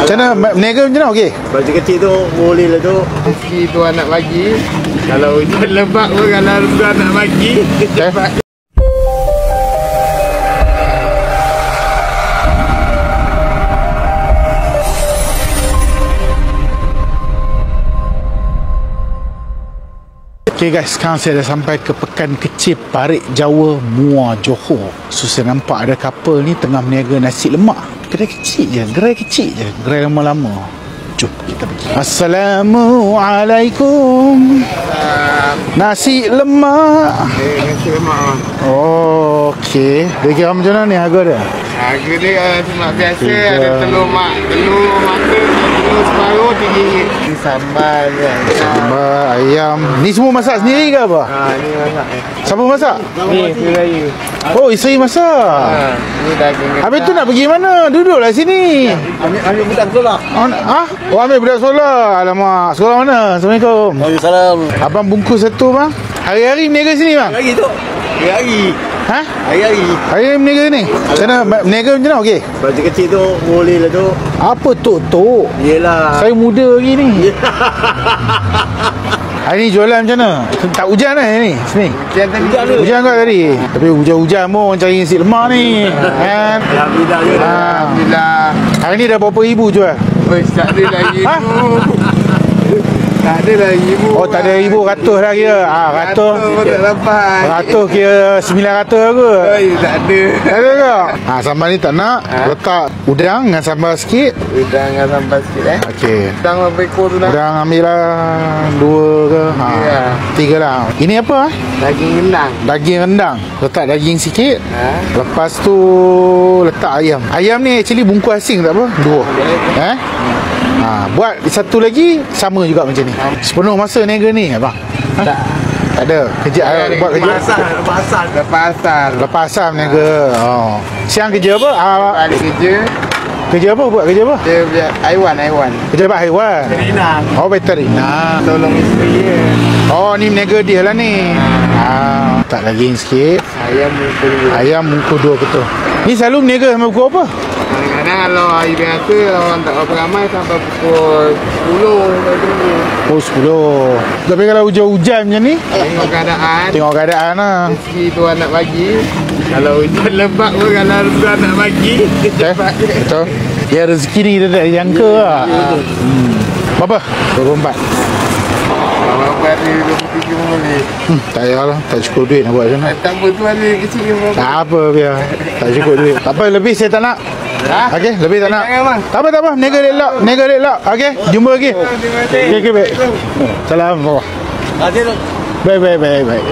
Macam mana? Berniaga macam mana? Okey? Baju kecil tu boleh lah tu. Rezeki Tuhan nak bagi. Kalau hujan lebat pun, kalau Tuhan nak bagi cepat. Okay guys, sekarang saya dah sampai ke Pekan Kecil Parit Jawa, Muar, Johor. So saya nampak ada couple ni tengah berniaga nasi lemak. Gerai kecil je, gerai lama-lama. Jom kita pergi. Assalamualaikum. Nasi lemak. Nasi lemak. Oh, okey. Dia kira macam mana ni harga dia? Harga dia lemak biasa. Ada telur mata, telur separuh RM3. Ini sambal kan. Sambal, ayam. Ni semua masak sendiri ke apa? Ni masak. Siapa masak? Ni isteri saya. Oh, isteri masak. Ni daging. Habis tu nak pergi mana? Duduklah sini. Ambil budak sekolah. Oh, ambil budak sekolah. Alamak, sekolah mana? Assalamualaikum. Waalaikumsalam. Abang bungkus satu bang. Hari-hari berniaga sini bang? Hari tu. Hari. Ha? Hari-hari. Hari-hari berniaga ni? Macam mana? Berniaga macam mana? Okey? Baju kecil tu boleh lah tu. Apa tok-tok? Yelah. Saya muda lagi ni. Hari ni jualan macam mana? Tak hujan lah hari ni? Sini. Hujan ke tadi? Tapi hujan-hujan pun orang cari nasi lemak ni. Kan? Alhamdulillah je lah. Alhamdulillah. Hari ni dah berapa ribu jual? Tak ada lagi ibu. Tak ada lagi ibu. Oh, tak ada ribu, ratus lah kira. Ratus. Pun tak dapat. Ratus kira 900 ke? Tak ada. Tak ada ke? Sambal ni tak nak. Letak udang dengan sambal sikit. Udang dengan sambal sikit Okey. Udang berapa ekor tu nak? Udang ambil lah 2 ke? Ya. 3 lah. Ini apa? Daging rendang. Daging rendang. Letak daging sikit. Lepas tu letak ayam. Ayam ni actually bungkus asing tak apa? 2. Buat satu lagi sama juga macam ni. Sepenuh masa niaga ni abang? Tak ada. Kerja buat kerja. Lepas asal niaga. Siang kerja apa? Balik kerja. Kerja apa? Buat kerja apa? Dia punya haiwan. Kerja dapat haiwan. Veterinar. Oh, veterinar. Tolong isteri dia. Oh, ni niaga dia lah ni. Tak daging sikit. Ayam muka 2 betul. Ni selalu berniaga sampai pukul apa? Kadang-kadang kalau hari biasa orang tak berapa ramai sampai pukul 10. Oh, 10. Tapi kalau hujan-hujan macam ni? Tengok keadaan. Tengok keadaan lah. Rezeki Tuhan nak bagi. Kalau hujan lebat pun, kalau Tuhan nak bagi cepat. Betul. Ya, rezeki ni kita tak jangka lah. Berapa? 24. Bapak ada 23 pun boleh. Tak payahlah. Tak cukup duit nak buat macam mana. Tak apa, tu ada kecil ke berapa? Tak apa, biar. Tak cukup duit. Tak apa, lebih saya tak nak. Okey, lebih tak nak. Tak apa. Niaga elok. Okey, jumpa lagi. Okey, baik. Salam. Baik.